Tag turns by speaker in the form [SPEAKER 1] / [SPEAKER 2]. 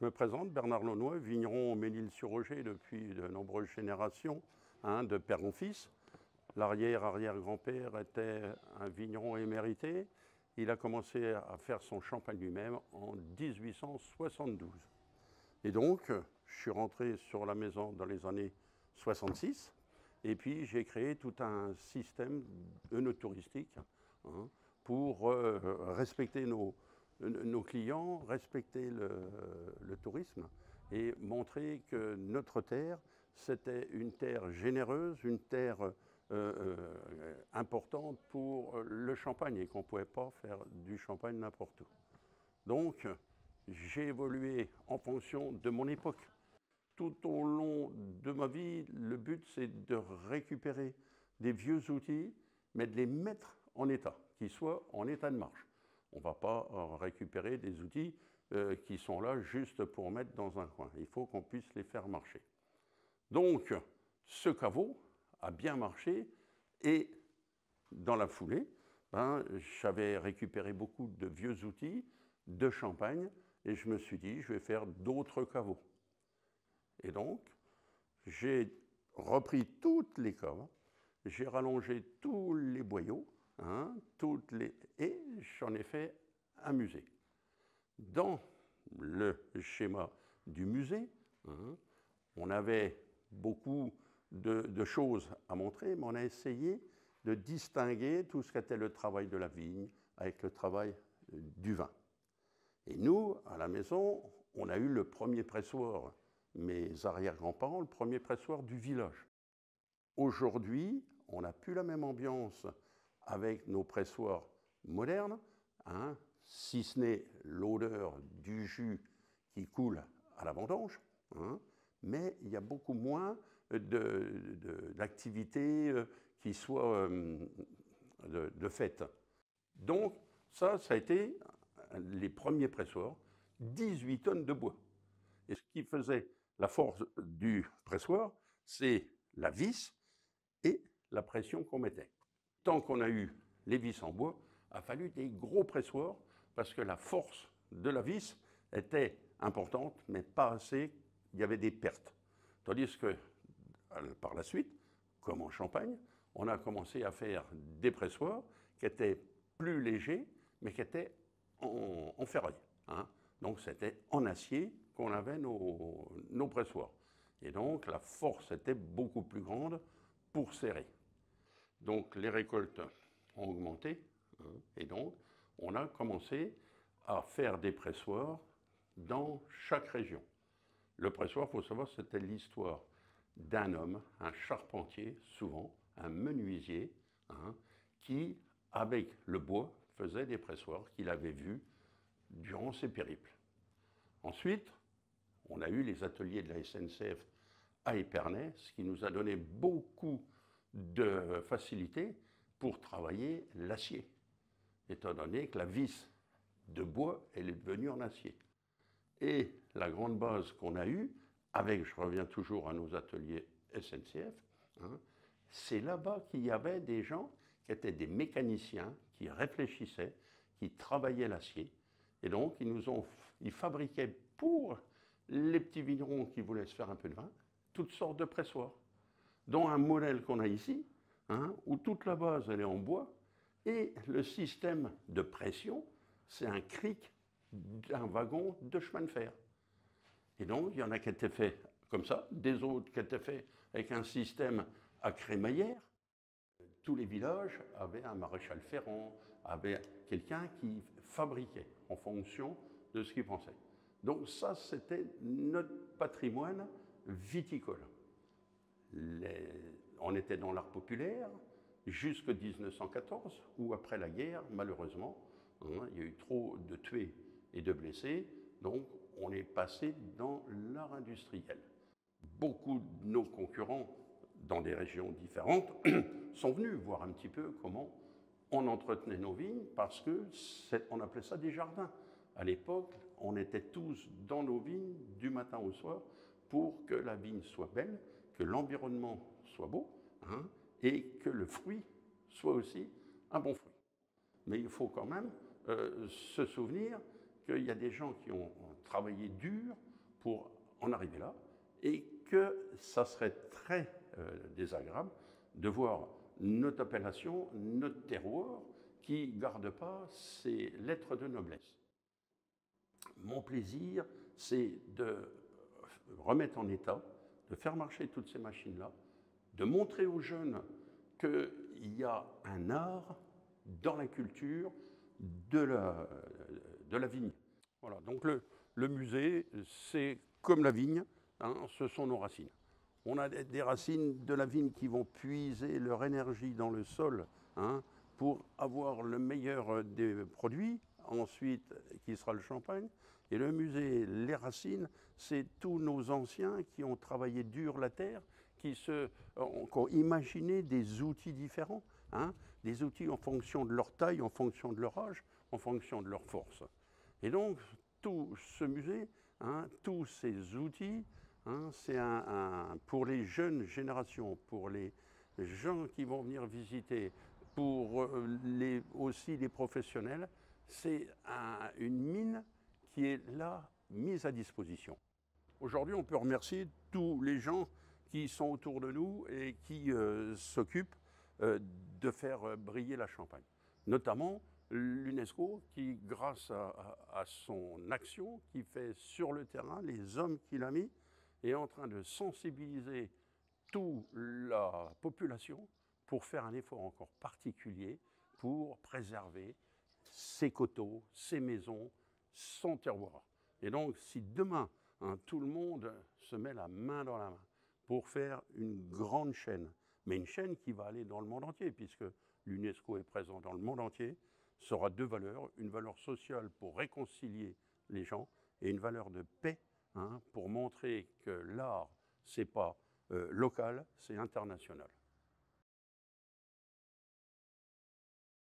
[SPEAKER 1] Je me présente, Bernard Launois, vigneron au Mesnil-sur-Roger depuis de nombreuses générations, de père en fils. L'arrière-arrière-grand-père était un vigneron émérité. Il a commencé à faire son champagne lui-même en 1872. Et donc, je suis rentré sur la maison dans les années 66, et puis j'ai créé tout un système œnotouristique pour respecter nos clients, respecter le tourisme et montrer que notre terre, c'était une terre généreuse, une terre importante pour le champagne et qu'on ne pouvait pas faire du champagne n'importe où. Donc, j'ai évolué en fonction de mon époque. Tout au long de ma vie, le but, c'est de récupérer des vieux outils, mais de les mettre en état, qu'ils soient en état de marche. On ne va pas récupérer des outils qui sont là juste pour mettre dans un coin. Il faut qu'on puisse les faire marcher. Donc, ce caveau a bien marché et dans la foulée, j'avais récupéré beaucoup de vieux outils de champagne et je me suis dit, je vais faire d'autres caveaux. Et donc, j'ai repris toutes les caves, j'ai rallongé tous les boyaux, et j'en ai fait un musée. Dans le schéma du musée, on avait beaucoup de choses à montrer, mais on a essayé de distinguer tout ce qu'était le travail de la vigne avec le travail du vin. Et nous, à la maison, on a eu le premier pressoir, mes arrière-grands-parents, le premier pressoir du village. Aujourd'hui, on n'a plus la même ambiance avec nos pressoirs modernes, si ce n'est l'odeur du jus qui coule à la vendange, mais il y a beaucoup moins d'activités qui soient de fait. Donc, ça a été les premiers pressoirs, 18 tonnes de bois. Et ce qui faisait la force du pressoir, c'est la vis et la pression qu'on mettait. Tant qu'on a eu les vis en bois, il a fallu des gros pressoirs parce que la force de la vis était importante, mais pas assez, il y avait des pertes. Tandis que par la suite, comme en Champagne, on a commencé à faire des pressoirs qui étaient plus légers, mais qui étaient en ferraille. Donc c'était en acier qu'on avait nos pressoirs. Et donc la force était beaucoup plus grande pour serrer. Donc les récoltes ont augmenté, et donc on a commencé à faire des pressoirs dans chaque région. Le pressoir, il faut savoir, c'était l'histoire d'un homme, un charpentier souvent, un menuisier, qui, avec le bois, faisait des pressoirs qu'il avait vus durant ses périples. Ensuite, on a eu les ateliers de la SNCF à Épernay, ce qui nous a donné beaucoup de facilité pour travailler l'acier, étant donné que la vis de bois, elle est devenue en acier. Et la grande base qu'on a eue, je reviens toujours à nos ateliers SNCF, c'est là-bas qu'il y avait des gens qui étaient des mécaniciens, qui réfléchissaient, qui travaillaient l'acier. Et donc, ils fabriquaient pour les petits vignerons qui voulaient se faire un peu de vin, toutes sortes de pressoirs, dont un modèle qu'on a ici, où toute la base elle est en bois, et le système de pression, c'est un cric d'un wagon de chemin de fer. Et donc, il y en a qui étaient faits comme ça, des autres qui étaient faits avec un système à crémaillère. Tous les villages avaient un maréchal ferrant, avaient quelqu'un qui fabriquait en fonction de ce qu'il pensait. Donc ça, c'était notre patrimoine viticole. On était dans l'art populaire jusqu'en 1914, où après la guerre, malheureusement, il y a eu trop de tués et de blessés, donc on est passé dans l'art industriel. Beaucoup de nos concurrents, dans des régions différentes, sont venus voir un petit peu comment on entretenait nos vignes, parce qu'on appelait ça des jardins. À l'époque, on était tous dans nos vignes du matin au soir pour que la vigne soit belle, que l'environnement soit beau, et que le fruit soit aussi un bon fruit. Mais il faut quand même se souvenir qu'il y a des gens qui ont travaillé dur pour en arriver là, et que ça serait très désagréable de voir notre appellation, notre terroir, qui ne garde pas ses lettres de noblesse. Mon plaisir, c'est de remettre en état, de faire marcher toutes ces machines-là, de montrer aux jeunes qu'il y a un art dans la culture de la vigne. Voilà, donc le musée, c'est comme la vigne, hein, ce sont nos racines. On a des racines de la vigne qui vont puiser leur énergie dans le sol, hein, pour avoir le meilleur des produits, ensuite qui sera le champagne. Et le musée, les racines, c'est tous nos anciens qui ont travaillé dur la terre, qui ont imaginé des outils différents, hein, des outils en fonction de leur taille, en fonction de leur âge, en fonction de leur force. Et donc, tout ce musée, hein, tous ces outils, hein, c'est pour les jeunes générations, pour les gens qui vont venir visiter, pour aussi les professionnels, c'est une mine qui est là, mise à disposition. Aujourd'hui, on peut remercier tous les gens qui sont autour de nous et qui s'occupent de faire briller la Champagne. Notamment l'UNESCO qui, grâce à son action qu'il fait sur le terrain, les hommes qu'il a mis, est en train de sensibiliser toute la population pour faire un effort encore particulier pour préserver ses coteaux, ses maisons, son terroir. Et donc, si demain, hein, tout le monde se met la main dans la main pour faire une grande chaîne, mais une chaîne qui va aller dans le monde entier, puisque l'UNESCO est présent dans le monde entier, ça aura deux valeurs, une valeur sociale pour réconcilier les gens et une valeur de paix, hein, pour montrer que l'art, c'est pas local, c'est international.